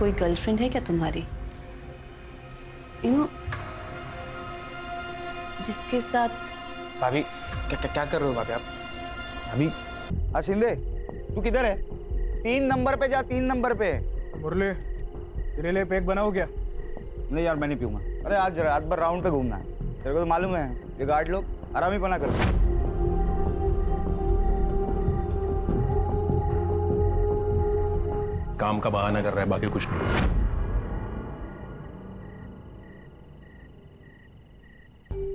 कोई गर्लफ्रेंड है क्या तुम्हारी? जिसके साथ? भाभी क्या कर रहे हो भाभी आप? भाभी शिंदे, तू किधर है? 3 नंबर पे जा, 3 नंबर पे। मुरली, तेरे लिए पैक बनाऊं क्या? नहीं यार, मैं नहीं पीऊंगा। अरे आज रात भर राउंड पे घूमना है, तेरे को तो मालूम है, ये गार्ड लोग आराम ही बना करते हैं। काम का बहाना कर रहा है, बाकी कुछ नहीं।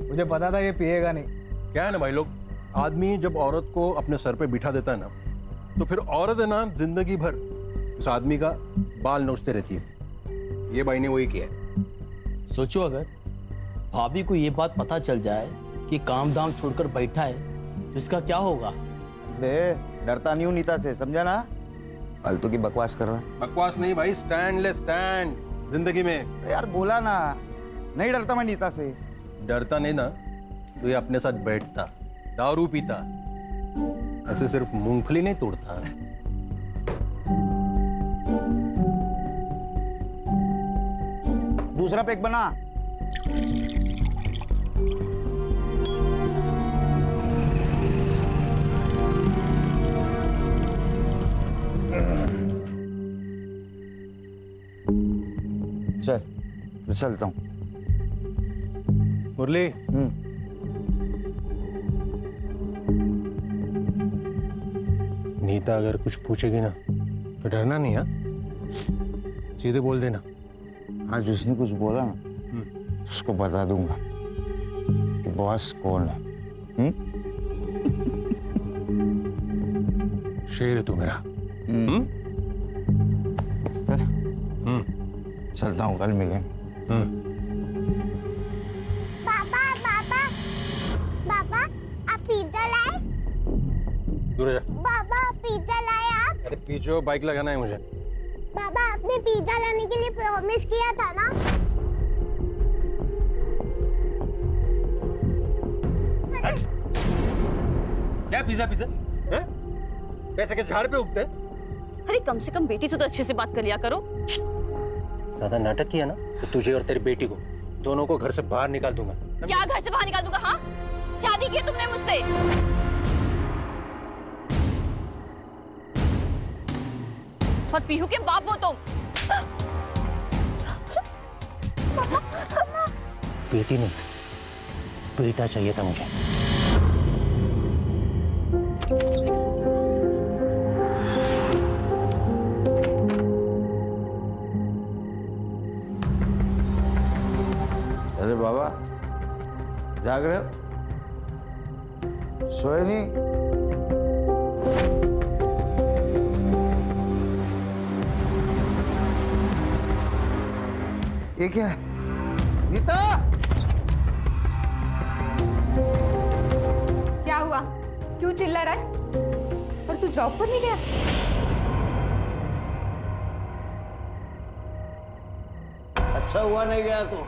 मुझे पता था ये पिएगा नहीं। क्या है ना भाई लोग, आदमी जब औरत को अपने सर पे बिठा देता है ना, तो फिर औरत है ना जिंदगी भर उस आदमी का बाल नोचते रहती है। ये भाई ने वही किया है। सोचो अगर भाभी को ये बात पता चल जाए कि काम धाम छोड़कर बैठा है तो इसका क्या होगा? डरता नहीं हूँ नीता से, समझा ना? फालतू की बकवास कर रहा है। बकवास नहीं भाई, स्टैंड ले स्टैंड जिंदगी में। यार बोला ना, नहीं डरता मैं नीता से। डरता नहीं ना तो ये अपने साथ बैठता, दारू पीता, ऐसे सिर्फ मूंगफली नहीं तोड़ता। दूसरा पैक बना। चल चलता हूँ। मुरली, नीता अगर कुछ पूछेगी ना तो डरना नहीं, हाँ? सीधे बोल देना। आज उसने कुछ बोला ना, उसको बता दूंगा कि बॉस कौन है। शेर है तू मेरा। चलता हूँ, कल मिलेंगे। पापा पापा पापा, आप पिज्जा लाए? दूर जा। पापा पिज्जा लाए आप? अरे पीछे बाइक लगाना है मुझे। पापा आपने पिज्जा लाने के लिए प्रॉमिस किया था ना? क्या पिज्जा पिज्जा? पैसे के झाड़ पे उगते? अरे कम से कम बेटी से तो अच्छे से बात कर लिया करो। ज्यादा नाटक किया ना तो तुझे और तेरी बेटी को दोनों को घर से बाहर निकाल दूंगा। क्या घर से बाहर निकाल दूंगा? हाँ, शादी की तुमने मुझसे। और पीहू के बाप हो तुम। बेटी नहीं, बेटा चाहिए था मुझे। अरे बाबा, जाग रहे हो? सोए नहीं? ये क्या है? नीता! क्या हुआ? क्यों चिल्ला रहा है? और तू जॉब पर नहीं गया? अच्छा हुआ नहीं गया तो।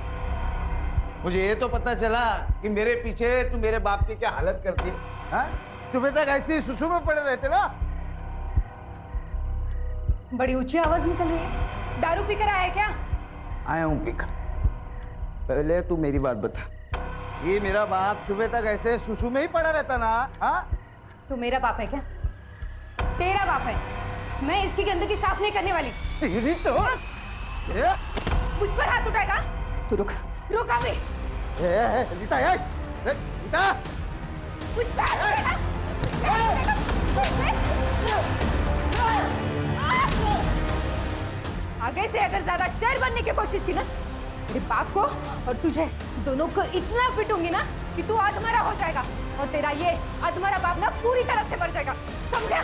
मुझे ये तो पता चला कि मेरे पीछे तू मेरे बाप की क्या हालत करती है। हाँ? सुबह तक ऐसे ही सुसु में पड़े रहते ना। बड़ी ऊंची आवाज निकल रही है। दारू पीकर आया है क्या? आया हूँ पीकर। पहले तू मेरी बात बता, ये मेरा बाप सुबह तक ऐसे सुसु में ही पड़ा रहता ना? हाँ? तू मेरा बाप है क्या? तेरा बाप है। मैं इसकी गंदगी साफ नहीं करने वाली। तेरी तो मुझ पर हाथ उठाएगा? तू रुक, रुक अभी। नीता, नीता! मुझ पर हाथ उठाएगा? आगे से अगर ज्यादा शेर बनने की कोशिश की ना, तेरे बाप को और तुझे दोनों को इतना पिटूंगी ना कि तू अधमरा हो जाएगा और तेरा ये अधमरा बाप ना पूरी तरह से मर जाएगा, समझा?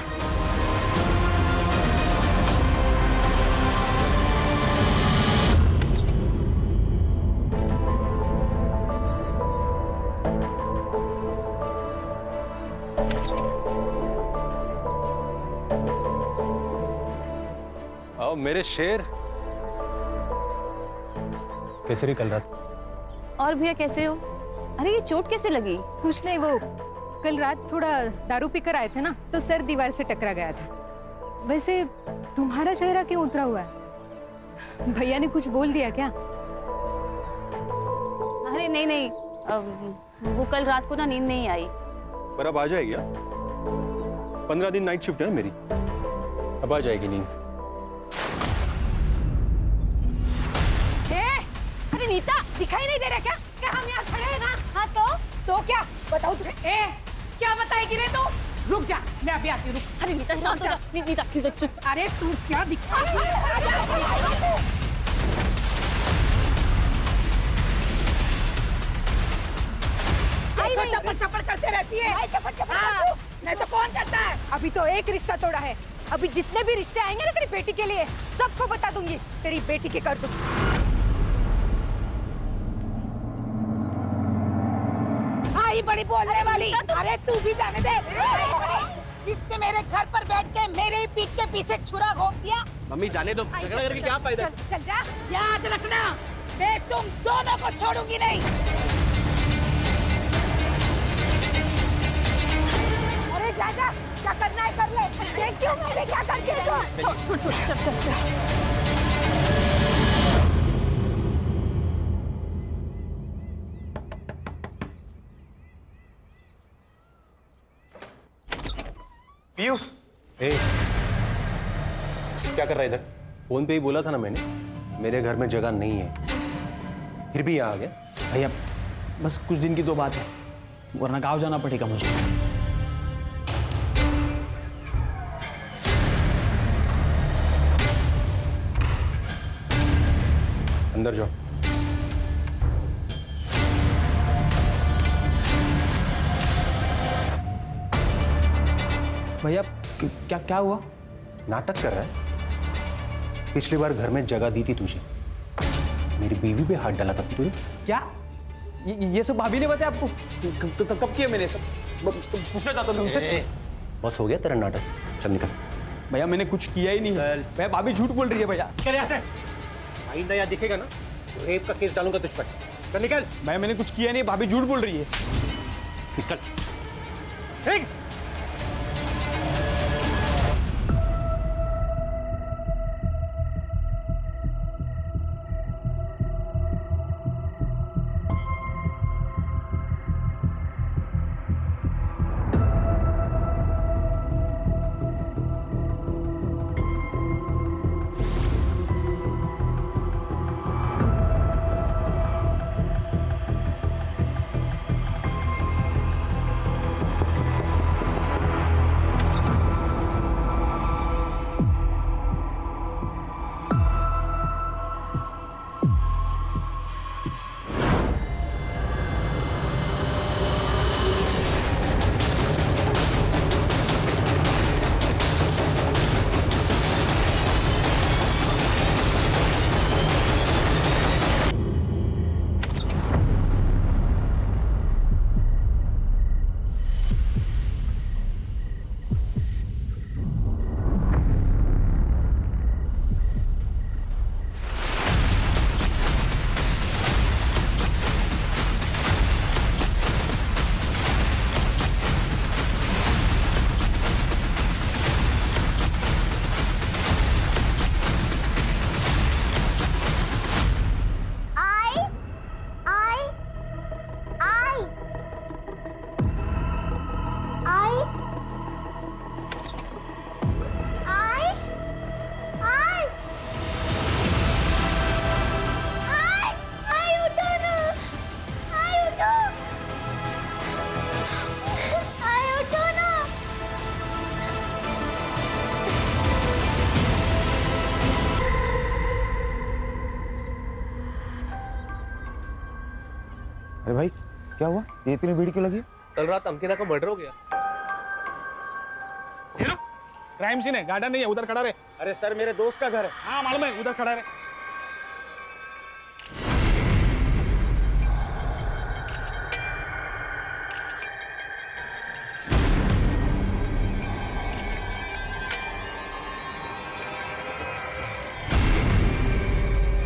आओ मेरे शेर। कैसे रही कल रात? और भैया कैसे हो? अरे ये चोट कैसे लगी? कुछ नहीं, वो कल रात थोड़ा दारू पीकर आए थे ना, तो सर दीवार से टकरा गया था। वैसे तुम्हारा चेहरा क्यों उतरा हुआ है? भैया ने कुछ बोल दिया क्या? अरे नहीं नहीं, वो कल रात को ना नींद नहीं आई। पर अब आ जाएगी। 15 दिन नाइट शिफ्ट है ना मेरी, अब आ जाएगी नींद। अरे नीता, दिखाई नहीं दे रहा क्या कि हम यहाँ खड़े हैं ना? हाँ तो क्या बताओ तुझे? क्या बताएगी रे तू? रुक जा, मैं अभी आती हूँ। रुक। अरे नीता शांत हो जा। नीता चुप। अरे तू क्या दिखाएगी? चप्पड़ करते रहती है। हाँ, नहीं तो कौन करता है? अभी तो एक रिश्ता तोड़ा है, अभी जितने भी रिश्ते आएंगे ना तेरी बेटी के लिए सबको बता दूंगी तेरी बेटी के कर दूं। आई बड़ी बोलने वाली। अरे तू भी जाने दे। जिसने मेरे घर पर बैठ के मेरे ही पीठ के पीछे छुरा घोंप दिया। मम्मी जाने दो, झगड़ा करके क्या फायदा? चल जा। याद रखना, मैं तुम दोनों को छोड़ूंगी नहीं। अरे जा जा, क्या करना है कर ले। देख क्यों मैंने क्या करती है तो। छोड़ चल। पीयू, क्या कर रहा है इधर? फोन पे ही बोला था ना मैंने, मेरे घर में जगह नहीं है, फिर भी यहाँ आ गया। भैया बस कुछ दिन की तो बात है, वरना गाँव जाना पड़ेगा मुझे। अंदर जाओ। भैया क्या हुआ? नाटक कर रहा है। पिछली बार घर में जगह दी थी तुझे, मेरी बीवी पे हाथ डाला था तुझे। क्या ये सब भाभी ने बताया आपको? कब किया मैंने सब? पूछना चाहता था तुमसे। बस हो गया तेरा नाटक, चल निकल। भैया मैंने कुछ किया ही नहीं है। भैया भाभी झूठ बोल रही है भैया। चल यहाँ से, आइंदा यहाँ दिखेगा ना तो रेप का केस डालूंगा तुझ पर। चल निकल। भैया मैंने कुछ किया नहीं, भाभी झूठ बोल रही है। निकल। ठीक। अरे भाई क्या हुआ, ये इतनी भीड़ क्यों लगी? कल रात अंकिता का मर्डर हो गया। क्राइम सीन है, गार्डन नहीं है, उधर खड़ा रहे। अरे सर मेरे दोस्त का घर है। हाँ मालूम है, उधर खड़ा रहे।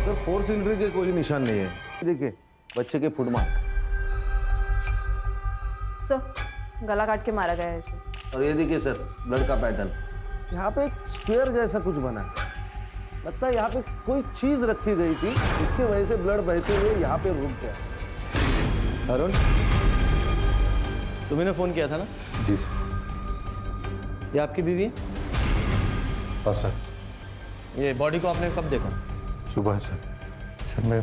सर फोर्स इंजरी के कोई निशान नहीं है, देखिए बच्चे के फुट मार्क। सर गला काट के मारा गया है इसे। और ये देखिए सर ब्लड का पैटर्न, यहाँ पे एक स्क्वायर जैसा कुछ बना है। लगता है यहाँ पे कोई चीज रखी गई थी, इसकी वजह से ब्लड बहते हुए यहाँ पे रुक गया। अरुण, तुम्हें फोन किया था ना? जी सर। ये आपकी बीवी है? हाँ सर। ये बॉडी को आपने कब देखा? सुबह सर। सर मैं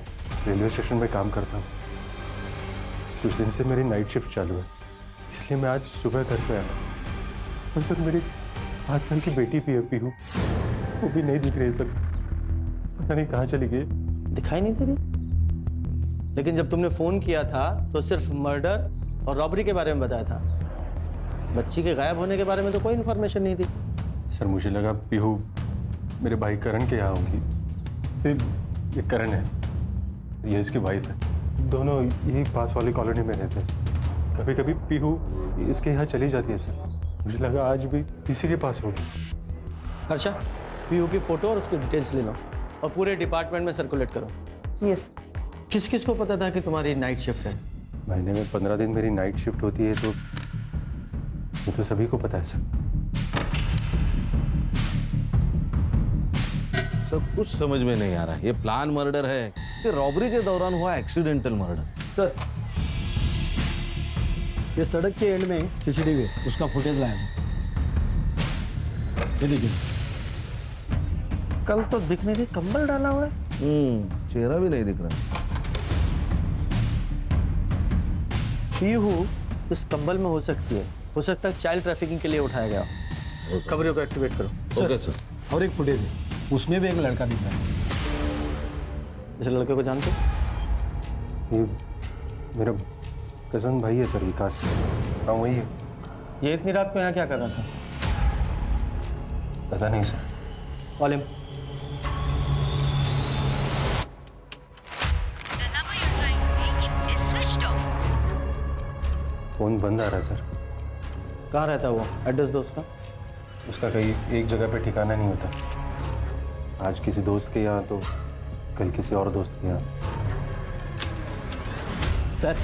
रेलवे स्टेशन पे काम करता हूँ, कुछ दिन से मेरी नाइट शिफ्ट चालू है, इसलिए मैं आज सुबह घर पे आया। और सर मेरी 5 साल की बेटी भी है पीहू, वो भी नहीं दिख रही सर, पता नहीं कहाँ चली गई। दिखाई नहीं दे रही? लेकिन जब तुमने फोन किया था तो सिर्फ मर्डर और रॉबरी के बारे में बताया था, बच्ची के गायब होने के बारे में तो कोई इन्फॉर्मेशन नहीं थी। सर मुझे लगा पीहू मेरे भाई करण के यहाँ होगी। फिर ये करण है, ये इसकी वाइफ है, दोनों यही पास वाली कॉलोनी में रहते हैं। कभी कभी पीहू इसके यहाँ चली जाती है सर, मुझे लगा आज भी इसी के पास होगी। अच्छा, पीयू की फोटो और उसकी डिटेल्स ले लो और पूरे डिपार्टमेंट में सर्कुलेट करो। यस। किस किस को पता था कि तुम्हारी नाइट शिफ्ट है? महीने में 15 दिन मेरी नाइट शिफ्ट होती है, तो ये तो सभी को पता है सर। सब कुछ समझ में नहीं आ रहा है। ये प्लान मर्डर है कि रॉबरी के दौरान हुआ एक्सीडेंटल मर्डर? सर, ये सड़क के एंड में सीसीटीवी है, उसका फुटेज लाया हूं। ये देखिए, कल तो दिखने के कंबल डाला हुआ है, चेहरा भी नहीं दिख रहा। पीहू इस कंबल में हो सकती है, हो सकता है चाइल्ड ट्रैफिकिंग के लिए उठाया गया। खबरों को एक्टिवेट करो। Okay sir. और एक फुटेज है, उसमें भी एक लड़का दिख रहा है। इस लड़के को जानते हो? ये मेरा कजन भाई है सर, विकास। हाँ वही है। ये इतनी रात को यहाँ क्या कर रहा था? पता नहीं सर। Call him. फोन बंद आ रहा है सर। कहाँ रहता है वो? एड्रेस दो उसका। उसका कहीं एक जगह पे ठिकाना नहीं होता। आज किसी दोस्त के यहाँ तो कल किसी और दोस्त के यहाँ। सर,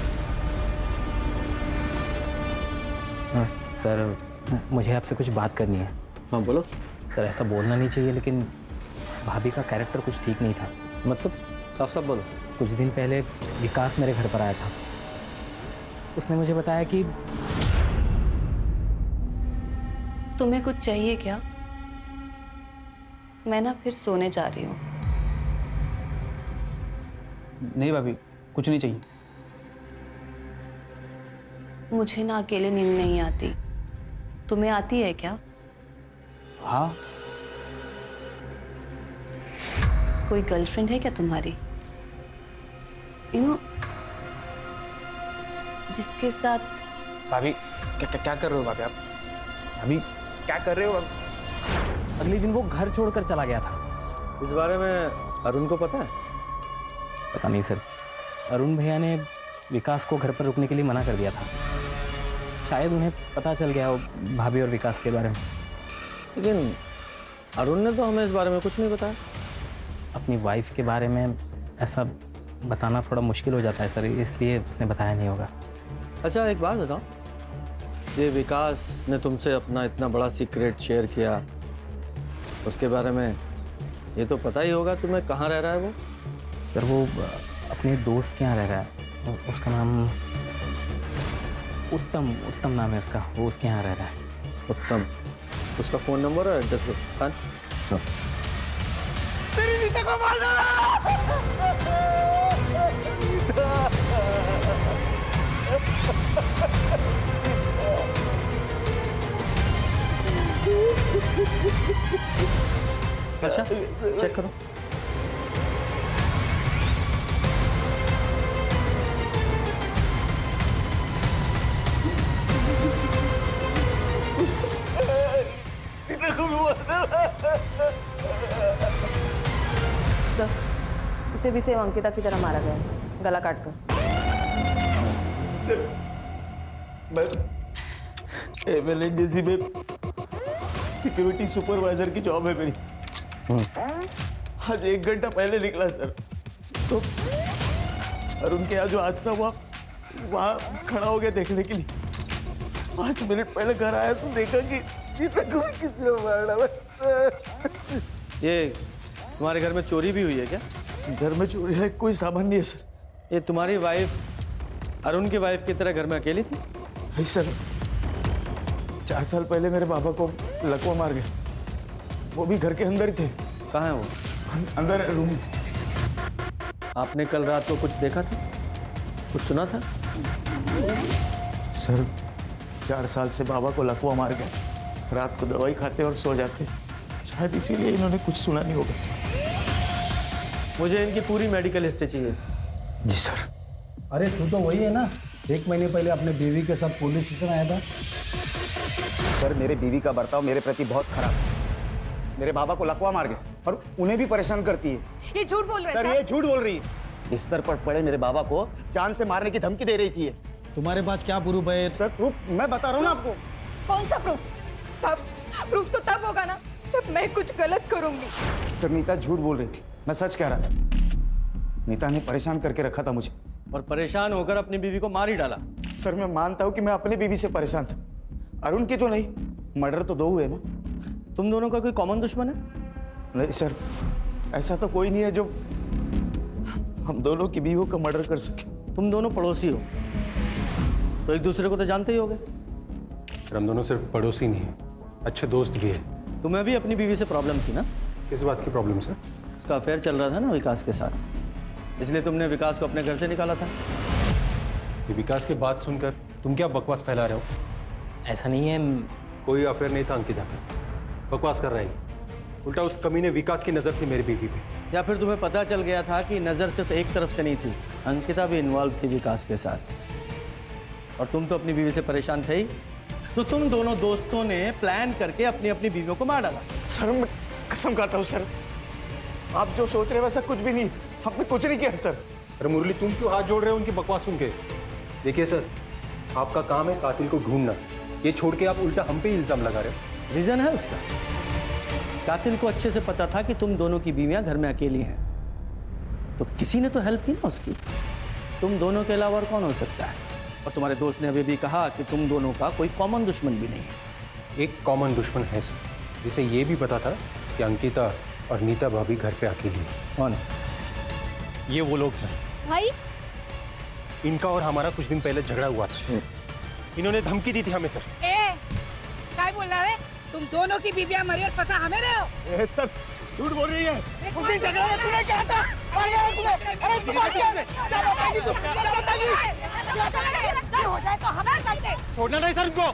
हाँ सर, मुझे आपसे कुछ बात करनी है। हाँ बोलो। सर ऐसा बोलना नहीं चाहिए, लेकिन भाभी का कैरेक्टर कुछ ठीक नहीं था। मतलब साफ साफ बोलो। कुछ दिन पहले विकास मेरे घर पर आया था। उसने मुझे बताया कि तुम्हें कुछ चाहिए क्या? मैं ना फिर सोने जा रही हूँ। नहीं भाभी, कुछ नहीं चाहिए। मुझे ना अकेले नींद नहीं आती, तुम्हें आती है क्या? हाँ। कोई गर्लफ्रेंड है क्या तुम्हारी? जिसके साथ? भाभी क्या कर रहे हो भाभी आप? भाभी क्या कर रहे हो? अगले दिन वो घर छोड़कर चला गया था। इस बारे में अरुण को पता है? पता नहीं सर, अरुण भैया ने विकास को घर पर रुकने के लिए मना कर दिया था। शायद उन्हें पता चल गया हो भाभी और विकास के बारे में। लेकिन अरुण ने तो हमें इस बारे में कुछ नहीं बताया। अपनी वाइफ के बारे में ऐसा बताना थोड़ा मुश्किल हो जाता है सर, इसलिए उसने बताया नहीं होगा। अच्छा एक बात बताओ, ये विकास ने तुमसे अपना इतना बड़ा सीक्रेट शेयर किया, उसके बारे में ये तो पता ही होगा तुम्हें कहाँ रह रहा है वो? सर वो अपने दोस्त के यहाँ रह रहा है। उसका नाम उत्तम नाम है उसका। वो उसके यहाँ रह रहा है। उत्तम। उसका फ़ोन नंबर और एड्रेस दो। हाँ तेरी नीता को मार डाला। अच्छा चेक करो। सर, इसे भी सेम अंकिता की तरह मारा गया है, गला काट कर। मैं एमएलएनजेसी में सिक्योरिटी सुपरवाइजर की जॉब है मेरी। आज 1 घंटा पहले निकला सर, तो अरुण के यहाँ जो हादसा हुआ वहाँ खड़ा हो गया देखने के लिए। 5 मिनट पहले घर आया तो देखा कि किसी ने मार डाला। ये तुम्हारे घर में चोरी भी हुई है क्या? घर में चोरी है, कोई सामान नहीं है सर। ये तुम्हारी वाइफ अरुण की वाइफ की तरह घर में अकेली थी? नहीं सर, 4 साल पहले मेरे बाबा को लकवा मार गया, वो भी घर के अंदर ही थे। कहाँ है वो? अंदर है रूम। आपने कल रात को कुछ देखा था, कुछ सुना था? सर 4 साल से बाबा को लकवा मार गया, रात को दवाई खाते और सो जाते, शायद इसीलिए इन्होंने कुछ सुना नहीं होगा। मुझे इनकी पूरी मेडिकल हिस्ट्री चाहिए। जी सर। अरे तू तो वही है ना, 1 महीने पहले अपने बीवी के साथ पुलिस स्टेशन आया था। सर मेरे बीवी का बर्ताव मेरे प्रति बहुत खराब है। मेरे बाबा को लकवा मार गए और उन्हें भी परेशान करती है। ये झूठ बोल रहे सर ये झूठ बोल रही है। बिस्तर पर पड़े मेरे बाबा को जान से मारने की धमकी दे रही थी। तुम्हारे पास क्या प्रूफ है? सर प्रूफ मैं बता रहा हूँ ना आपको। कौन सा प्रूफ? सब प्रूफ तो तब होगा ना जब मैं कुछ गलत करूंगी। सर नीता झूठ बोल रही थी, मैं सच कह रहा था। नीता ने परेशान करके रखा था मुझे और परेशान होकर अपनी बीवी को मार ही डाला। सर मैं मानता हूँ कि मैं अपनी बीवी से परेशान था, अरुण की तो नहीं। मर्डर तो 2 हुए ना। तुम दोनों का कोई कॉमन दुश्मन है? नहीं सर, ऐसा तो कोई नहीं है जो हम दोनों की बीवियों का मर्डर कर सके। तुम दोनों पड़ोसी हो तो एक दूसरे को तो जानते ही होगे। हम दोनों सिर्फ पड़ोसी नहीं है, अच्छे दोस्त भी है। तुम्हें भी अपनी बीवी से प्रॉब्लम थी ना? किस बात की प्रॉब्लम सर? उसका अफेयर चल रहा था ना विकास के साथ, इसलिए तुमने विकास को अपने घर से निकाला था। ये विकास की बात सुनकर तुम क्या बकवास फैला रहे हो? ऐसा नहीं है। कोई अफेयर नहीं था अंकिता पे, बकवास कर रहा है। उल्टा उस कमीने विकास की नजर थी मेरी बीवी पे। या फिर तुम्हें पता चल गया था कि नजर सिर्फ एक तरफ से नहीं थी, अंकिता भी इन्वॉल्व थी विकास के साथ, और तुम तो अपनी बीवी से परेशान थे ही, तो तुम दोनों दोस्तों ने प्लान करके अपनी अपनी बीवियों को मार डाला। सर मैं कसम खाता हूँ सर, आप जो सोच रहे हैं वैसा कुछ भी नहीं, हमने कुछ नहीं किया सर। अरे मुरली तुम क्यों हाथ जोड़ रहे हो उनकी बकवास सुन के? देखिए सर, आपका काम है कातिल को ढूंढना, ये छोड़ के आप उल्टा हम पे ही इल्जाम लगा रहे हो। रीजन है उसका, कातिल को अच्छे से पता था कि तुम दोनों की बीवियां घर में अकेली हैं, तो किसी ने तो हेल्प की ना उसकी। तुम दोनों के अलावा और कौन हो सकता है? और तुम्हारे दोस्त ने अभी भी कहा कि तुम दोनों का कोई कॉमन दुश्मन भी नहीं है। एक कॉमन दुश्मन है सर, जिसे ये भी पता था कि अंकिता और नीता भाभी घर पे अकेली है। कौन है? ये वो लोग सर। भाई इनका और हमारा कुछ दिन पहले झगड़ा हुआ था, इन्होंने धमकी दी थी हमें सर। क्या बोल रहा है? तुम दोनों की बीवियां मरी और फंसा हमें रहे हो। सर झूठ बोल रही है। उस दिन झगड़ा में तूने क्या था? अरे तुम क्या बताएगी? तू क्या बताएगी? हो जाए तो हमें करते। छोड़ना नहीं सर उनको।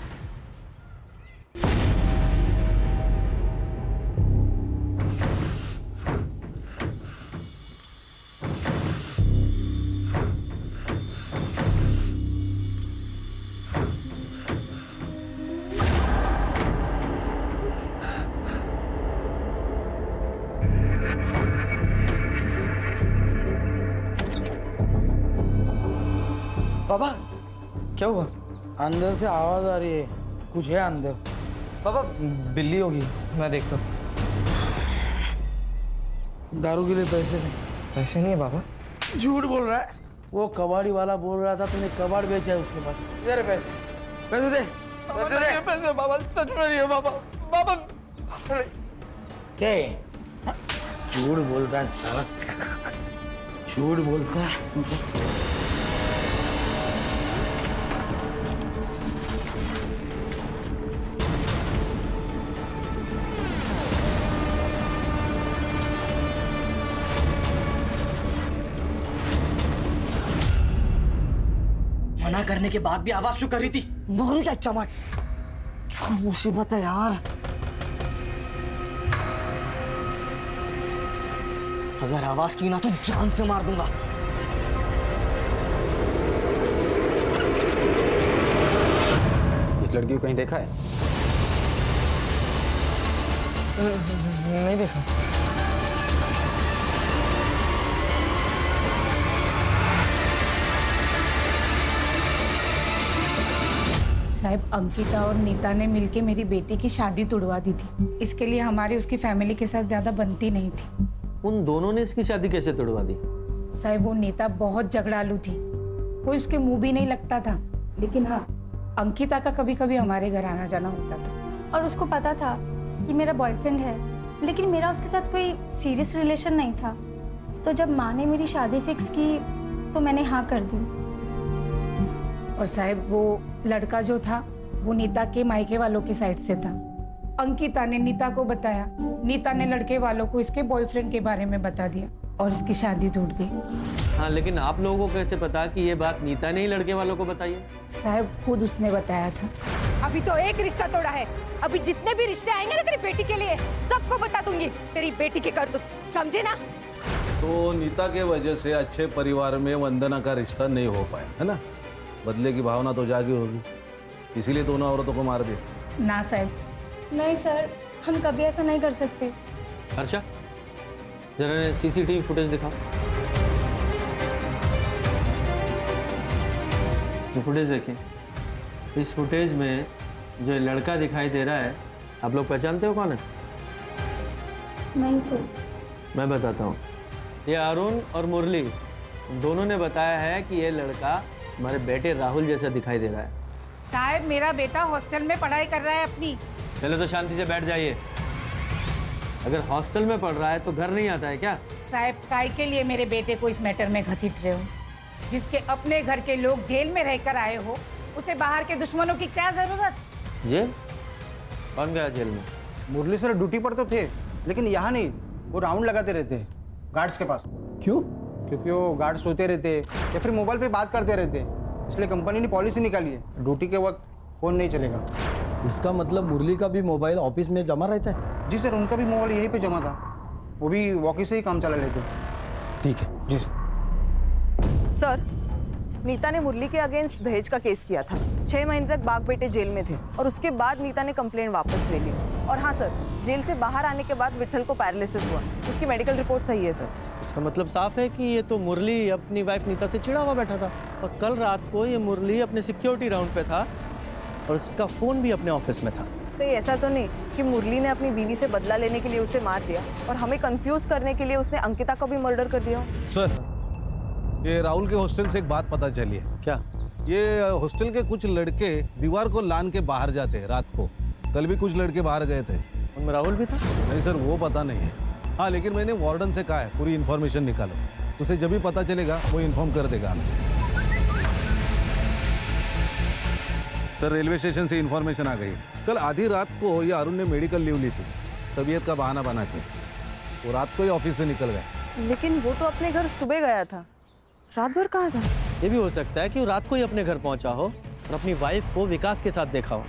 पापा क्या हुआ? अंदर से आवाज आ रही है, कुछ है अंदर। पापा बिल्ली होगी, मैं देखता हूँ। दारू के लिए पैसे नहीं। पैसे नहीं है पापा। झूठ बोल रहा है। वो कबाड़ी वाला बोल रहा था तुमने कबाड़ बेचा है उसके पास। इधर पैसे, पैसे दे, पैसे दे। पैसे पापा सच में नहीं है पापा। पापा क्या है? झूठ बोलता है साला, झूठ बोलता है। मना करने के बाद भी आवाज क्यों कर रही थी? बोल क्या चमट? क्या मुसीबत है यार। अगर आवाज की ना तो जान से मार दूंगा। इस लड़की को कहीं देखा है? नहीं देखा। साहब अंकिता और नीता ने मिलके मेरी बेटी की शादी तुड़वा दी थी। इसके लिए हमारी उसकी फैमिली के साथ ज्यादा बनती नहीं थी। उन दोनों ने इसकी शादी कैसे तुड़वा दी? साहब वो नीता बहुत झगड़ालू थी, कोई उसके मुंह भी नहीं लगता था। लेकिन हाँ, अंकिता का कभी कभी हमारे घर आना जाना होता था। और उसको पता था कि मेरा बॉयफ्रेंड है, लेकिन मेरा उसके साथ कोई सीरियस रिलेशन नहीं था। तो जब माँ ने मेरी शादी फिक्स की तो मैंने हाँ कर दी। और साहब वो लड़का जो था वो नीता के मायके वालों की साइड से था। अंकिता ने नीता को बताया, नीता ने लड़के वालों को इसके बॉयफ्रेंड के बारे में बता दिया और इसकी शादी टूट गई। हाँ, लेकिन आप लोगों को कैसे पता कि ये बात नीता ने ही लड़के वालों को बताई है? साहब खुद उसने बताया था। अभी तो एक रिश्ता तोड़ा है, अभी जितने भी रिश्ते आएंगे ना तेरी बेटी के लिए सबको बता दूंगी तेरी बेटी की करतूत, समझे ना? तो नीता के वजह से अच्छे परिवार में वंदना का रिश्ता नहीं हो पाया है ना? बदले की भावना तो जागी होगी, इसीलिए दोनों औरतों को मार दिया। ना साहब। नहीं सर, हम कभी ऐसा नहीं कर सकते। अर्चा, जरा सीसीटीवी फुटेज दिखाओ। ये फुटेज देखिए। इस फुटेज में जो ये लड़का दिखाई दे रहा है, आप लोग पहचानते हो कौन है? नहीं सर। मैं बताता हूँ। ये अरुण और मुरली दोनों ने बताया है कि ये लड़का हमारे बेटे राहुल जैसा दिखाई दे रहा है। साहब मेरा बेटा हॉस्टल में पढ़ाई कर रहा है अपनी। पहले तो शांति से बैठ जाइए। अगर हॉस्टल में पढ़ रहा है तो घर नहीं आता है क्या? साहब काय के लिए मेरे बेटे को इस मैटर में घसीट रहे हो? जिसके अपने घर के लोग जेल में रहकर आए हो, उसे बाहर के दुश्मनों की क्या जरूरत? जेल? कौन गया जेल में? मुरली सर ड्यूटी पर तो थे, लेकिन यहाँ नहीं, वो राउंड लगाते रहते हैं गार्ड्स के पास। क्यों? क्योंकि वो गार्ड सोते रहते या फिर मोबाइल पे बात करते रहते, इसलिए कंपनी ने पॉलिसी निकाली है, ड्यूटी के वक्त फोन नहीं चलेगा। इसका मतलब मुरली का भी मोबाइल ऑफिस में जमा रहता है? जी सर, उनका भी मोबाइल यहीं पे जमा था, वो भी वॉकी से ही काम चला लेते। ठीक है जी सर, नीता ने मुरली के अगेंस्ट दहेज का केस किया था। 6 महीने तक बाग बेटे जेल में थे और उसके बाद नीता ने कंप्लेंट वापस ले ली। और हाँ सर, जेल से बाहर आने के बाद विट्ठल को पैरालिसिस हुआ, उसकी मेडिकल रिपोर्ट सही है सर। इसका मतलब साफ है कि ये तो मुरली अपनी वाइफ नीता से चिढ़ा हुआ बैठा था और कल रात को ये मुरली अपने सिक्योरिटी राउंड पे था और उसका फ़ोन भी अपने ऑफिस में था। तो ये ऐसा तो नहीं कि मुरली ने अपनी बीवी से बदला लेने के लिए उसे मार दिया और हमें कंफ्यूज करने के लिए उसने अंकिता को भी मर्डर कर दिया? सर, ये राहुल के हॉस्टल से एक बात पता चली है। क्या? ये हॉस्टल के कुछ लड़के दीवार को लान के बाहर जाते हैं रात को। कल भी कुछ लड़के बाहर गए थे। उनमें राहुल भी था? नहीं सर, वो पता नहीं है। हाँ, लेकिन मैंने वार्डन से कहा है पूरी इन्फॉर्मेशन निकालो, उसे जब भी पता चलेगा वो इन्फॉर्म कर देगा हमें। सर, रेलवे स्टेशन से इन्फॉर्मेशन आ गई। कल आधी रात को ये अरुण ने मेडिकल लीव ली थी, तबीयत का बहाना बना के वो रात को ही ऑफिस से निकल गए। लेकिन वो तो अपने घर सुबह गया था, रात भर कहाँ था? ये भी हो सकता है कि वो रात को ही अपने घर पहुंचा हो और अपनी वाइफ को विकास के साथ देखा हो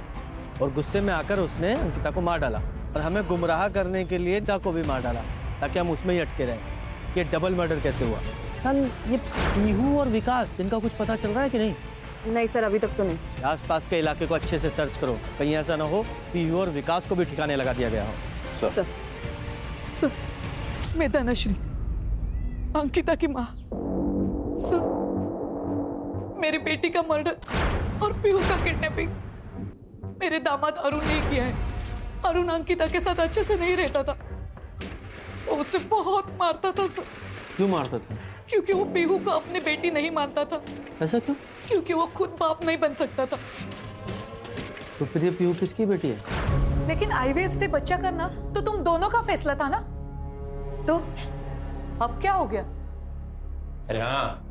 और गुस्से में आकर उसने अंकिता को मार डाला और हमें गुमराह करने के लिए अंकिता को भी मार डाला ताकि हम उसमें ही अटके रहें कि डबल मर्डर कैसे हुआ। ये पीहू और विकास, इनका कुछ पता चल रहा है कि नहीं? नहीं सर, अभी तक तो नहीं। आसपास के इलाके को अच्छे से सर्च करो, कहीं ऐसा ना हो पीहू और विकास को भी ठिकाने लगा दिया गया हो। सर, मैं धनश्री, अंकिता की माँ। सर, मेरी बेटी का मर्डर और पीहू का किडनैपिंग मेरे दामाद अरुण ने किया है। अरुण अंकिता के साथ अच्छे से नहीं रहता था, वो उसे बहुत मारता था सर। क्यों मारता था? क्योंकि वो पीहू को अपनी बेटी नहीं मानता था। ऐसा क्यों? क्योंकि वो खुद बाप नहीं बन सकता था। तो फिर ये पीहू किसकी बेटी है? लेकिन आईवीएफ से बच्चा करना तो तुम दोनों का फैसला था ना, तो अब क्या हो गया? अरे हाँ,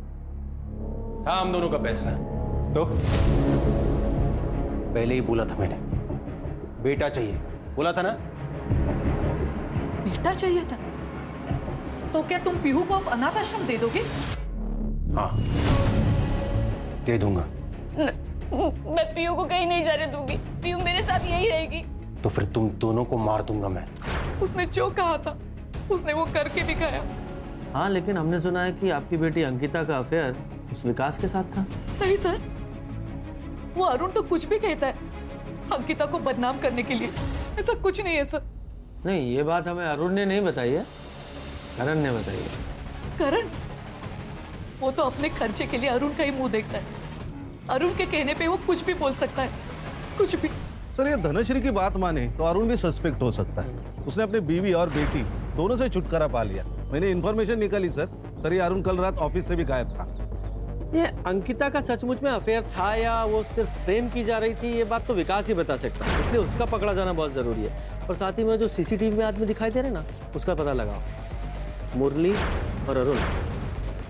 था हम दोनों का पैसा। तो पहले ही बोला था मैंने, बेटा चाहिए, बोला था ना? बेटा चाहिए था? तो क्या तुम पीहू को अब अनाथ आश्रम दे दोगे? हाँ, दे दूंगा। मैं पीहू को कहीं नहीं जाने दूंगी, पीहू मेरे साथ यही रहेगी। तो फिर तुम दोनों को मार दूंगा मैं। उसने जो कहा था उसने वो करके दिखाया। हाँ, लेकिन हमने सुना है कि आपकी बेटी अंकिता का अफेयर उस विकास के साथ था। नहीं सर, वो अरुण तो कुछ भी कहता है अंकिता को बदनाम करने के लिए, ऐसा कुछ नहीं है सर। नहीं, ये बात हमें अरुण ने नहीं बताई है, करण ने बताई है। करण? वो तो अपने खर्चे के लिए अरुण का ही मुंह देखता है। अरुण के कहने पे वो कुछ भी बोल सकता है, कुछ भी। सर, ये धनश्री की बात माने तो अरुण भी सस्पेक्ट हो सकता है। उसने अपनी बीवी और बेटी दोनों से छुटकारा पा लिया। मैंने इन्फॉर्मेशन निकाली सर। ये अरुण कल रात ऑफिस से भी गायब था। ये अंकिता का सचमुच में अफेयर था या वो सिर्फ प्रेम की जा रही थी, ये बात तो विकास ही बता सकता है, इसलिए उसका पकड़ा जाना बहुत जरूरी है। और साथ ही में जो सीसीटीवी में आदमी दिखाई दे रहे ना, उसका पता लगाओ। मुरली और अरुण,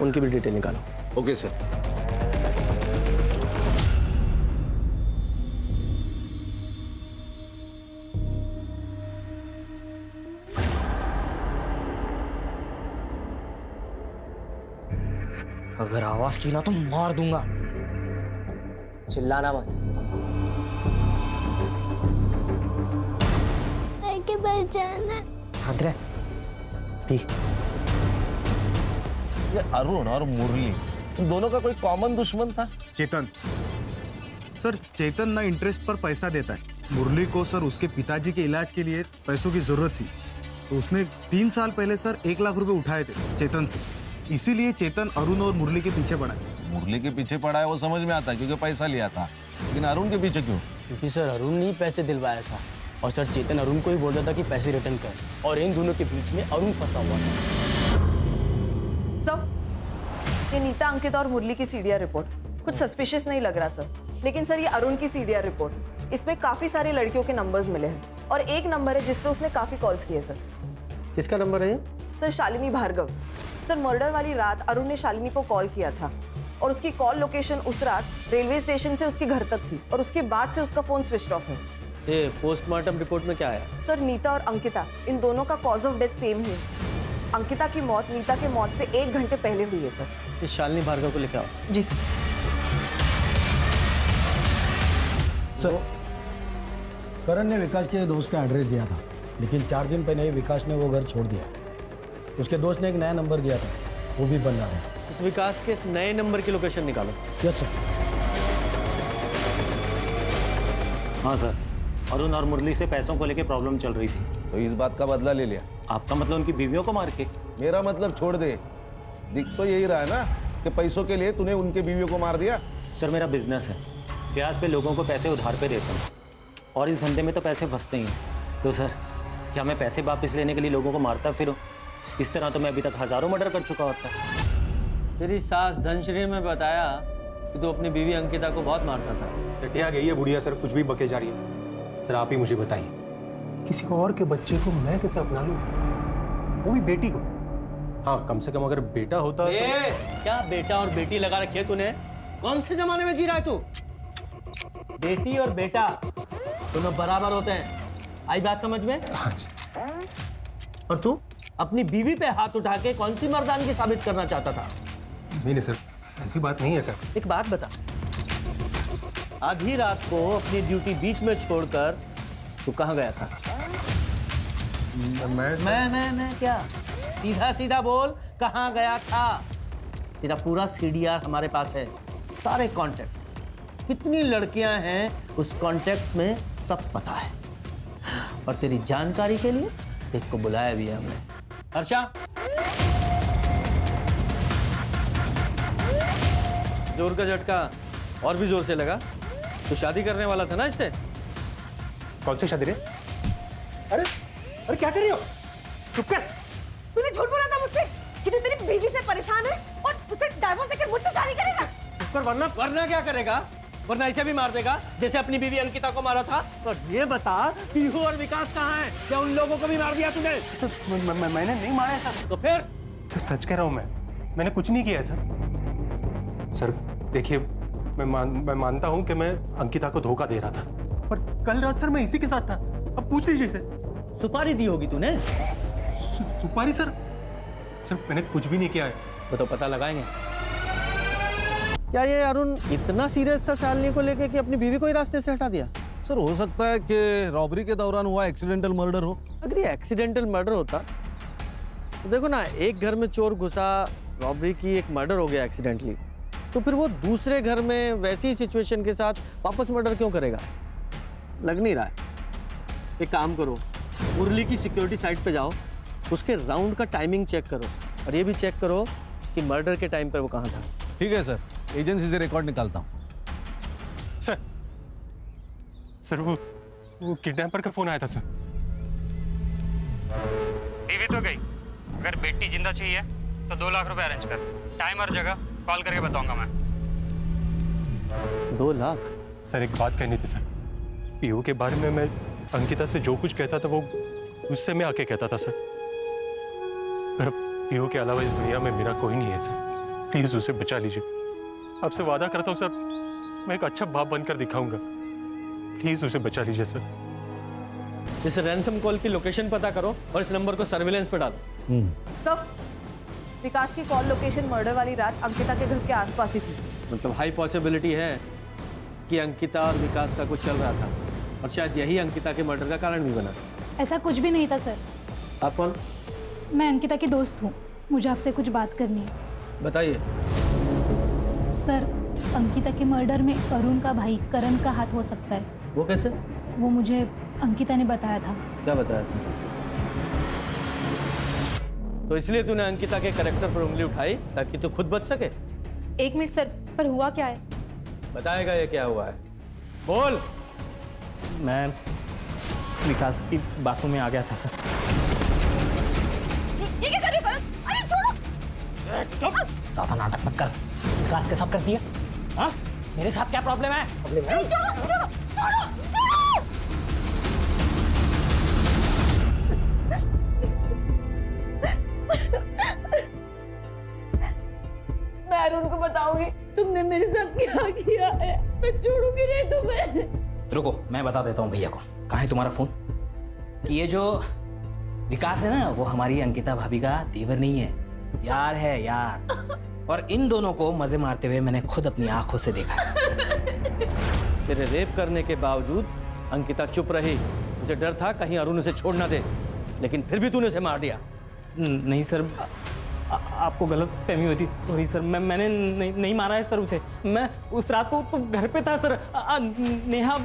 उनकी भी डिटेल निकालो। Okay sir. अगर आवाज की ना तो मार दूंगा, चिल्लाना मत। के पास जाना। शांत रह। ये अरुण और मुरली, इन दोनों का कोई कॉमन दुश्मन था? चेतन सर, चेतन ना इंटरेस्ट पर पैसा देता है। मुरली को सर उसके पिताजी के इलाज के लिए पैसों की जरूरत थी, तो उसने 3 साल पहले सर 1 लाख रुपए उठाए थे चेतन से। इसीलिए चेतन अरुण और मुरली के पीछे पड़ा है। मुरली के पीछे पड़ा है वो समझ में आता है क्योंकि पैसा लिया था, लेकिन अरुण के पीछे क्यों? क्योंकि सर अरुण ने ही पैसे दिलवाया था और सर चेतन अरुण को ही बोलता था कि पैसे रिटर्न कर, और इन दोनों के बीच में अरुण फंसा हुआ था। सर, ये नीता, अंकिता और मुरली की सीडीआर रिपोर्ट कुछ सस्पिशियस नहीं लग रहा सर, लेकिन सर ये अरुण की सीडीआर रिपोर्ट, इसमें काफी सारे लड़कियों के नंबर्स मिले हैं और एक नंबर है जिस पे उसने काफी कॉल्स किए सर। किसका नंबर है? Sir Shalini Bhargav. Sir murder वाली रात अरुण ने शालिनी को कॉल किया था और उसकी कॉल लोकेशन उस रात रेलवे स्टेशन से उसके घर तक थी और उसके बाद से उसका फोन स्विच ऑफ है। ये पोस्टमार्टम रिपोर्ट में क्या आया? सर नीता और अंकिता, इन दोनों का कॉज ऑफ डेथ सेम ही है। अंकिता की मौत नीता के मौत से 1 घंटे पहले हुई है सर। ये शालिनी भार्गव को लेकर आओ। जी सर। सर, करण ने विकास के दोस्त का एड्रेस दिया था, लेकिन 4 दिन पहले ही विकास ने वो घर छोड़ दिया। उसके दोस्त ने एक नया नंबर दिया था, वो भी बंद आ रहा है। इस विकास के इस नए नंबर की लोकेशन निकालो। Yes sir. हाँ सर, अरुण और मुरली से पैसों को लेके प्रॉब्लम चल रही थी। तो इस बात का बदला ले लिया? आपका मतलब उनकी बीवियों को मार के? मेरा मतलब छोड़ दे, दिख तो यही रहा है ना कि पैसों के लिए तूने उनके बीवियों को मार दिया। सर मेरा बिजनेस है, ब्याज पे लोगों को पैसे उधार पे देता हूँ और इस धंधे में तो पैसे फंसते ही हैं। तो सर क्या मैं पैसे वापस लेने के लिए लोगों को मारता फिरूं? इस तरह तो मैं अभी तक हजारों मर्डर कर चुका होता। तेरी सास धनश्री में बताया कि तू अपनी बीवी अंकिता को बहुत मारता था। सटिया गई है बुढ़िया सर, कुछ भी बके जा रही है। सर आप ही मुझे बताइए, किसी और के बच्चे को मैं कैसे अपना लूं, वो भी बेटी को? हाँ, कम से कम अगर बेटा होता तो... क्या बेटा और बेटी लगा रखी है तूने? कौन से जमाने में जी रहा है तू? बेटी और बेटा दोनों बराबर होते हैं, आई बात समझ में? और तू अपनी बीवी पे हाथ उठा के कौन सी मर्दानगी साबित करना चाहता था? नहीं सर, ऐसी बात नहीं है सर। एक बात बता, आधी रात को अपनी ड्यूटी बीच में छोड़कर तू कहाँ गया था? मैं क्या? सीधा सीधा बोल, कहाँ गया था? तेरा पूरा सीडीआर हमारे पास है, सारे कॉन्टेक्ट, कितनी लड़कियां हैं उस कॉन्टेक्ट में सब पता है। और तेरी जानकारी के लिए तेरे को बुलाया भी है हमने। हर्षा, जोर का झटका और भी जोर से लगा। तो शादी करने वाला था ना इससे? कौन सी शादी रे? अरे क्या कर रही हो? चुप कर। तूने झूठ बोला था मुझसे कि तू तेरी बीवी से परेशान है और उसे डाइवोर्स देकर मुझसे शादी करेगा। पर वरना क्या करेगा? वरना ऐसे भी मार देगा जैसे अपनी बीवी अंकिता को मारा था। तो ये बता, पीहू और विकास कहाँ हैं? क्या उन लोगों को भी मार दिया तूने? मैंने नहीं मारा है। तो फिर? सर सच कह रहा हूँ, मैंने कुछ नहीं किया है सर। सर देखिए, मैं मानता हूँ कि मैं अंकिता को धोखा दे रहा था, पर कल रात सर मैं इसी के साथ था। अब पूछ लीजिए सर। सुपारी दी होगी तूने? सुपारी सर मैंने कुछ भी नहीं किया है। वो तो पता लगाएंगे। क्या ये अरुण इतना सीरियस था शालिनी को लेके कि अपनी बीवी को ही रास्ते से हटा दिया? सर हो सकता है कि रॉबरी के दौरान हुआ एक्सीडेंटल मर्डर हो। अगर ये एक्सीडेंटल मर्डर होता तो देखो ना, एक घर में चोर घुसा, रॉबरी की, एक मर्डर हो गया एक्सीडेंटली, तो फिर वो दूसरे घर में वैसी सिचुएशन के साथ वापस मर्डर क्यों करेगा? लग नहीं रहा है। एक काम करो, मुरली की सिक्योरिटी साइट पे जाओ, उसके राउंड का टाइमिंग चेक करो और ये भी चेक करो कि मर्डर के टाइम पर वो कहाँ था। ठीक है सर, एजेंसी से रिकॉर्ड निकालता हूँ। सर वो किडनैपर का फोन आया था सर। बीवी तो गई, अगर बेटी जिंदा चाहिए तो 2 लाख रुपए अरेंज कर। टाइम और जगह कॉल करके बताऊंगा मैं। 2 लाख? सर एक बात कहनी थी सर, पीयू के बारे में मैं अंकिता से जो कुछ कहता था वो उससे मैं आके कहता था सर। पर पीयू के अलावा इस दुनिया में मेरा कोई नहीं है सर, प्लीज उसे बचा लीजिए। आपसे वादा करता हूँ सर, मैं एक अच्छा बाप बनकर दिखाऊंगा, प्लीज उसे बचा लीजिए सर। इस रैंसम कॉल की लोकेशन पता करो और इस नंबर को सर्विलेंस पे डालो। सब विकास की कॉल लोकेशन मर्डर वाली रात अंकिता के घर के आसपास ही थी। मतलब हाई पॉसिबिलिटी है कि अंकिता और विकास का कुछ चल रहा था और शायद यही अंकिता के मर्डर का कारण भी बना। ऐसा कुछ भी नहीं था सर। आप कौन? मैं अंकिता की दोस्त हूँ, मुझे आपसे कुछ बात करनी है। बताइए। सर, अंकिता के मर्डर में अरुण का भाई करण का हाथ हो सकता है। वो कैसे? वो मुझे अंकिता ने बताया था। क्या बताया था? तो इसलिए तूने अंकिता के कैरेक्टर पर उंगली उठाई ताकि तू खुद बच सके? 1 मिनट सर, पर हुआ क्या है? बताएगा ये क्या हुआ है, बोल। मैं विकास की बातों में आ गया था सर। ठीक है करिए करण, अरे छोड़ो। ज्यादा नाटक मत कर, विकास के साथ कर दिया। हाँ, मेरे साथ क्या प्रॉब्लम है? छोड़ो छोड़ो छोड़ो। मैं अरुण को बताऊंगी तुमने मेरे साथ क्या किया है। मैं छोड़ूंगी नहीं तुम्हें। रुको, मैं बता देता हूँ भैया को। कहाँ है तुम्हारा फोन? कि ये जो विकास है ना, वो हमारी अंकिता भाभी का देवर नहीं है, यार है यार। और इन दोनों को मजे मारते हुए मैंने खुद अपनी आंखों से देखा है। तेरे रेप करने के बावजूद अंकिता चुप रही। मुझे डर था कहीं अरुण उसे छोड़ ना दे, लेकिन फिर भी तूने उसे मार दिया। नहीं सर, आपको गलत फहमी हुई थी। सॉरी सर, मैंने नहीं मारा है सर उसे। मैं उस रात को तो घर पे था सर। नेहा,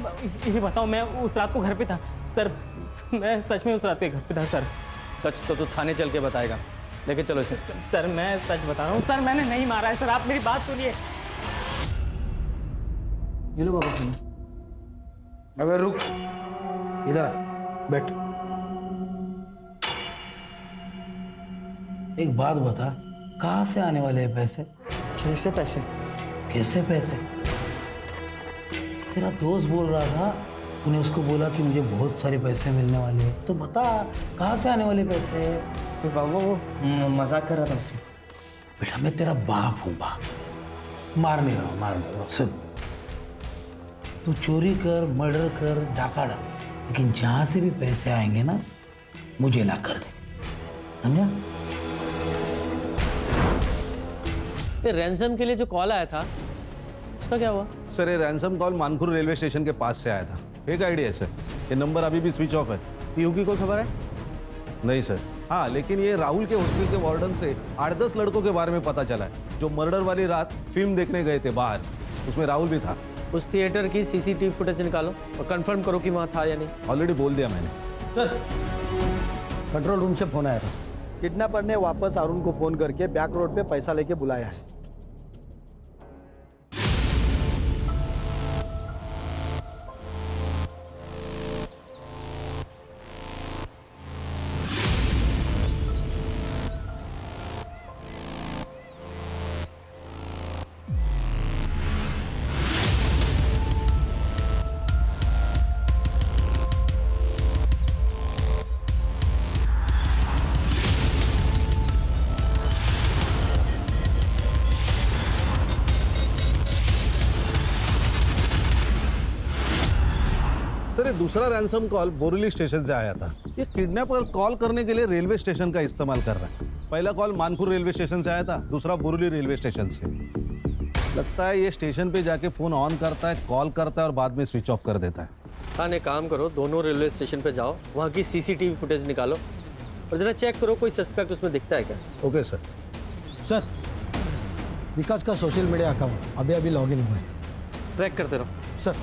ये बताओ, मैं उस रात को घर पे था सर। मैं सच में उस रात पे घर पे था सर। सच तो तू थाने चल के बताएगा, लेके चलो इसे। सर मैं सच बता रहा हूँ सर, मैंने नहीं मारा है सर। आप मेरी बात सुनिए। ये लो बाबा सुनो। अबे रुक, इधर आ, बैठ। एक बात बता, कहाँ से आने वाले हैं पैसे? कैसे पैसे? कैसे पैसे? तेरा दोस्त बोल रहा था, तूने उसको बोला कि मुझे बहुत सारे पैसे मिलने वाले हैं, तो बता कहाँ से आने वाले पैसे? तो बाबा वो मजाक कर रहा था उससे। बेटा मैं तेरा बाप हूँ बाप, मार नहीं रहा। सुन, तू चोरी कर, मर्डर कर, डाका डाल, लेकिन जहाँ से भी पैसे आएंगे ना, मुझे ला कर दे, समझा? रैंसम के लिए जो कॉल आया था उसका क्या हुआ? सर ये ransom call Manpur railway station के पास से आया था। फेक आईडी है सर, ये नंबर अभी भी स्विच ऑफ है। पीयू की कोई खबर है? नहीं सर। हाँ, लेकिन ये राहुल के हॉस्टल के वार्डन से 8-10 लड़कों के बारे में पता चला है जो मर्डर वाली रात फिल्म देखने गए थे बाहर, उसमें राहुल भी था। उस थिएटर की सीसीटीवी फुटेज निकालो और कंफर्म करो कि वहाँ था या नहीं। ऑलरेडी बोल दिया मैंने। सर, कंट्रोल रूम से फोन आया था। किडनैपर ने वापस अरुण को फोन करके बैक रोड पे पैसा लेके बुलाया है। सर ये दूसरा रैंसम कॉल बोरीली स्टेशन से आया था। ये किडनैपर कॉल करने के लिए रेलवे स्टेशन का इस्तेमाल कर रहा है। पहला कॉल मानपुर रेलवे स्टेशन से आया था, दूसरा बोरीली रेलवे स्टेशन से। लगता है ये स्टेशन पे जाके फोन ऑन करता है, कॉल करता है और बाद में स्विच ऑफ कर देता है। हाँ, एक काम करो, दोनों रेलवे स्टेशन पे जाओ, वहाँ की सीसीटीवी फुटेज निकालो और जरा चेक करो कोई सस्पेक्ट उसमें दिखता है क्या। Okay sir. सर, विकास का सोशल मीडिया अकाउंट अभी अभी लॉग इन हुआ है, ट्रैक करते रहो। सर।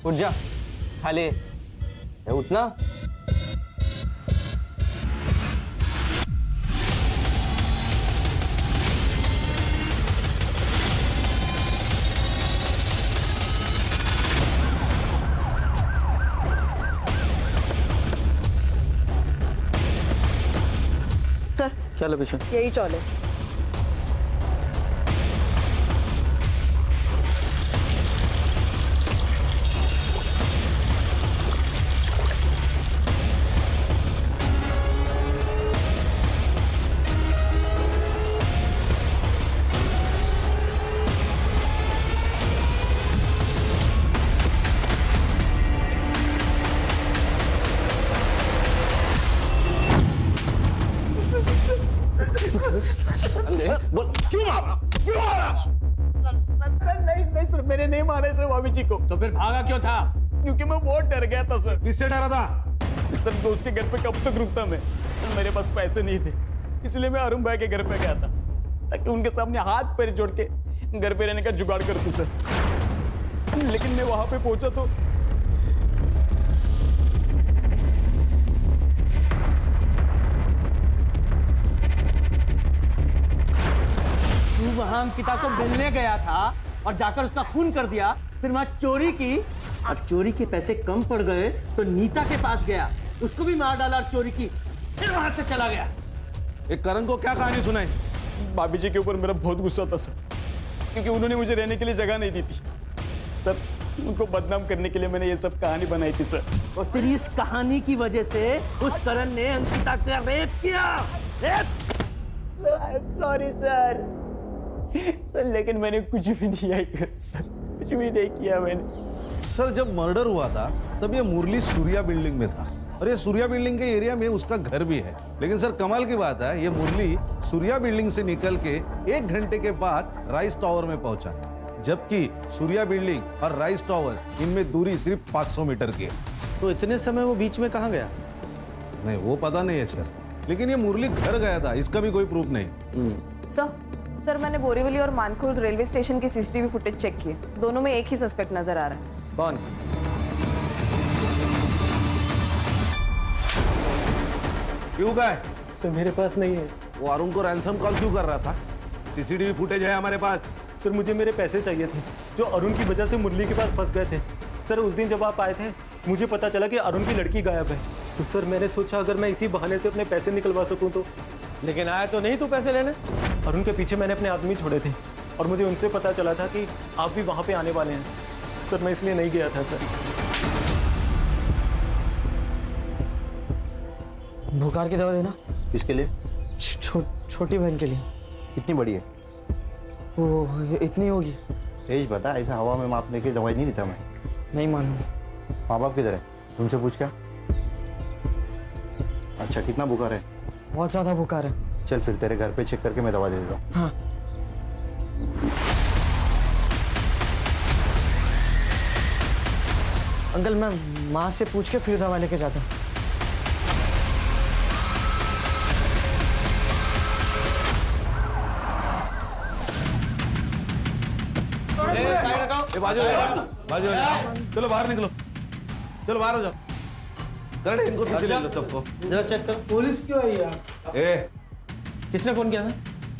उठ जा। खाली है उतना। सर क्या लोकेशन? यही चौल है। क्यों मारा? क्यों मारा? नहीं सर, मैंने नहीं मारा सर भाभी जी को। तो फिर भागा क्यों था? क्योंकि मैं बहुत डर गया था सर। किससे डरा था? सर दोस्त के घर पे कब तक रुकता मैं? मेरे पास पैसे नहीं थे, इसलिए मैं अरुण भाई के घर पे गया था ताकि उनके सामने हाथ पैर जोड़ के घर पे रहने का जुगाड़ कर दूं सर। लेकिन मैं वहां पे पहुंचा तो तू वहां अंकिता को मिलने गया था और जाकर उसका खून कर दिया, फिर वहां चोरी की और चोरी के पैसे कम पड़ गए तो नीता के पास गया, उसको भी मार डाला और चोरी की, फिर वहां से चला गया। एक करण को क्या कहानी सुनाई? भाभी जी के ऊपर मेरा बहुत गुस्सा था सर, क्योंकि उन्होंने मुझे रहने के लिए जगह नहीं दी थी सर। उनको बदनाम करने के लिए मैंने ये सब कहानी बनाई थी सर। और तेरी इस कहानी की वजह से उस करण ने अंकिता का रेप किया। सॉरी सर, लेकिन मैंने कुछ भी नहीं किया सर, कुछ भी नहीं किया मैंने। सर जब मर्डर हुआ था तब ये मुरली सूर्या बिल्डिंग में था और ये सूर्या बिल्डिंग के एरिया में उसका घर भी है। लेकिन सर कमाल की बात है, ये मुरली सूर्या बिल्डिंग से निकल के 1 घंटे के बाद राइस टावर में पहुंचा, जबकि सूर्या बिल्डिंग और राइस टावर इनमें दूरी सिर्फ 500 मीटर की है। तो इतने समय वो बीच में कहाँ गया? नहीं वो पता नहीं है सर, लेकिन ये मुरली घर गया था, इसका भी कोई प्रूफ नहीं। सर मैंने बोरीवली और मानखुर्द रेलवे स्टेशन की सीसीटीवी फुटेज चेक किए, दोनों में एक ही सस्पेक्ट नजर आ रहा है। कौन? क्यों का है? तो मेरे पास नहीं है। वो अरुण को रैंसम कॉल क्यों कर रहा था? सीसीटीवी फुटेज है हमारे पास। सर मुझे मेरे पैसे चाहिए थे जो अरुण की वजह से मुरली के पास फंस गए थे। सर उस दिन जब आप आए थे मुझे पता चला कि अरुण की लड़की गायब है, तो सर मैंने सोचा अगर मैं इसी बहाने से अपने पैसे निकलवा सकूं तो। लेकिन आया तो नहीं तू पैसे लेने? अरुण के पीछे मैंने अपने आदमी छोड़े थे और मुझे उनसे पता चला था कि आप भी वहाँ पे आने वाले हैं सर, मैं इसलिए नहीं गया था सर। बुखार की दवा देना। किसके लिए? छोटी बहन के लिए। कितनी बड़ी है? वो इतनी होगी। तेज बता, ऐसा हवा में मापने की दवाई नहीं देता मैं। नहीं मालूम। माँ बाप किधर है? उनसे पूछ क्या। अच्छा कितना बुखार है? बहुत ज़्यादा बुखार है। चल फिर तेरे घर पे चेक करके मैं दवा दे देता हूँ। हाँ। अंकल मैं माँ से पूछ के फिर दवा लेके जाता हूँ। बाजू चलो बाहर निकलो, चलो बाहर हो जाओ। कर इनको पीछे ले लो सबको। जरा चेक कर। पुलिस क्यों आई यार? ए किसने फोन किया था?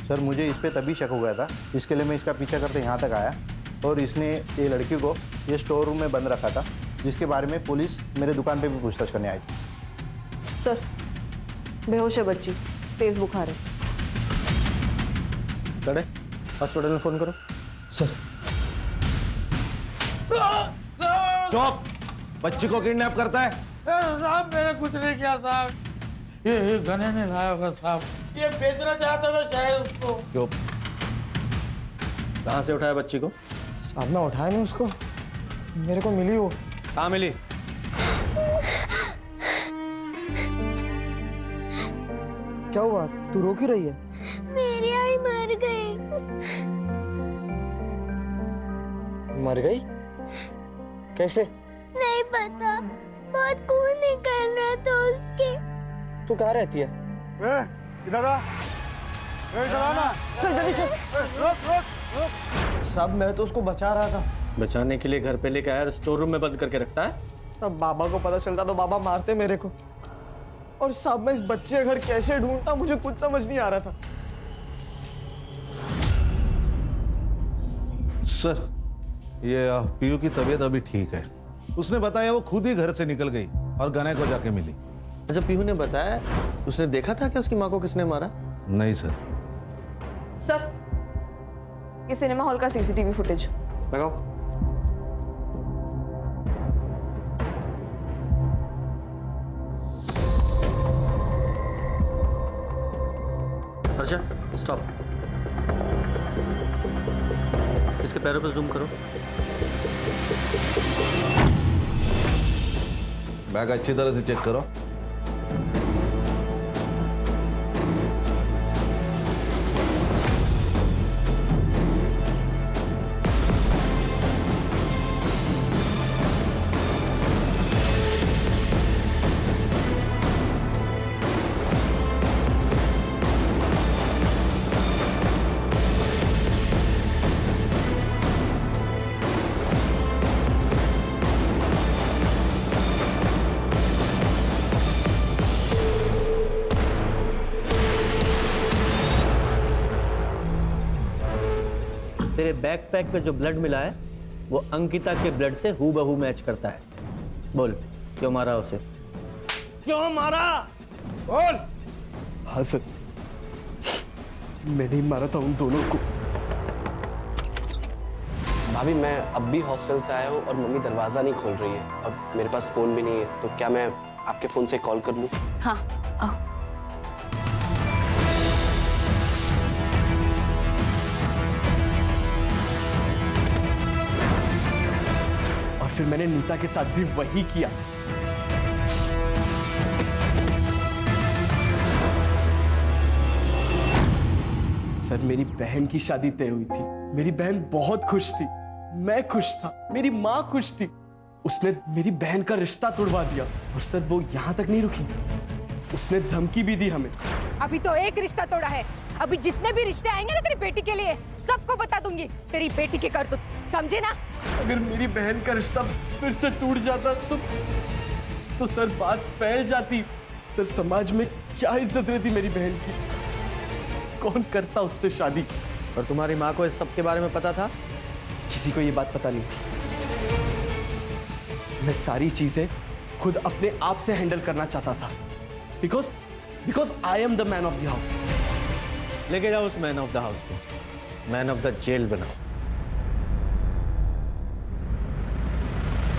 सर मुझे इस पे तभी शक हो गया था, इसके लिए मैं इसका पीछा करते यहाँ तक आया और इसने ये लड़की को ये स्टोर रूम में बंद रखा था, जिसके बारे में पुलिस मेरे दुकान पे भी पूछताछ करने आई थी। सर बेहोश है बच्ची, तेज बुखार है। चढ़े हॉस्पिटल में फ़ोन करो। सर चुप, बच्ची को किडनैप करता है? साहब मैंने कुछ नहीं किया साहब, ये गने ने लाया होगा साहब, ये बेचना चाहता था शायद उसको। चुप। कहाँ से उठाया बच्ची को? साहब मैं उठाया नहीं उसको, मेरे को मिली वो। कहाँ मिली? क्या हुआ, तू रो क्यों रही है? मेरी आई मर गई। मर गई? कैसे? नहीं पता, बहुत खून निकल रहा था उसके। तू कहाँ रहती है? इधर आ, इधर आना। चल जल्दी चल। साहब मैं तो उसको बचा रहा था। बचाने के लिए घर पे लेके आया और स्टोर रूम में बंद करके रखता है? तब बाबा को पता चलता तो बाबा मारते मेरे को। और साहब मैं इस बच्चे का घर कैसे ढूंढता मुझे कुछ समझ नहीं आ रहा था। सर ये पीयू की तबीयत अभी ठीक है। उसने बताया वो खुद ही घर से निकल गई और गने को जाके मिली। अच्छा, पीहू ने बताया उसने देखा था कि उसकी माँ को किसने मारा? नहीं सर। सर ये सिनेमा हॉल का सीसीटीवी फुटेज लगाओ। अच्छा स्टॉप। इसके पैरों पर जूम करो। बैग अच्छी तरह से चेक करो। तेरे बैकपैक पे जो ब्लड मिला है वो अंकिता के ब्लड से हूबहू मैच करता है। बोल क्यों मारा उसे? क्यों मारा? बोल। हाँ सर, मैंने ही मारा था उन दोनों को। भाभी मैं अब भी हॉस्टल से आया हूँ और मम्मी दरवाजा नहीं खोल रही है। अब मेरे पास फोन भी नहीं है, तो क्या मैं आपके फोन से कॉल कर लूँ? हाँ आओ। फिर मैंने नीता के साथ भी वही किया। सर मेरी बहन की शादी तय हुई थी। मेरी बहन बहुत खुश थी, मैं खुश था, मेरी माँ खुश थी। उसने मेरी बहन का रिश्ता तोड़वा दिया। और सर वो यहां तक नहीं रुकी, उसने धमकी भी दी हमें। अभी तो एक रिश्ता तोड़ा है, अभी जितने भी रिश्ते आएंगे ना तेरी बेटी के लिए सबको बता दूंगी तेरी बेटी के करतूत, समझे ना? अगर मेरी बहन का रिश्ता फिर से टूट जाता तो सर बात फैल जाती। सर समाज में क्या इज्जत रहती मेरी बहन की, कौन करता उससे शादी? और तुम्हारी माँ को इस सब के बारे में पता था? किसी को ये बात पता नहीं थी। मैं सारी चीजें खुद अपने आप से हैंडल करना चाहता था। Because I am the man of the house. लेके जाओ उस मैन ऑफ द हाउस को, मैन ऑफ द जेल बनाओ।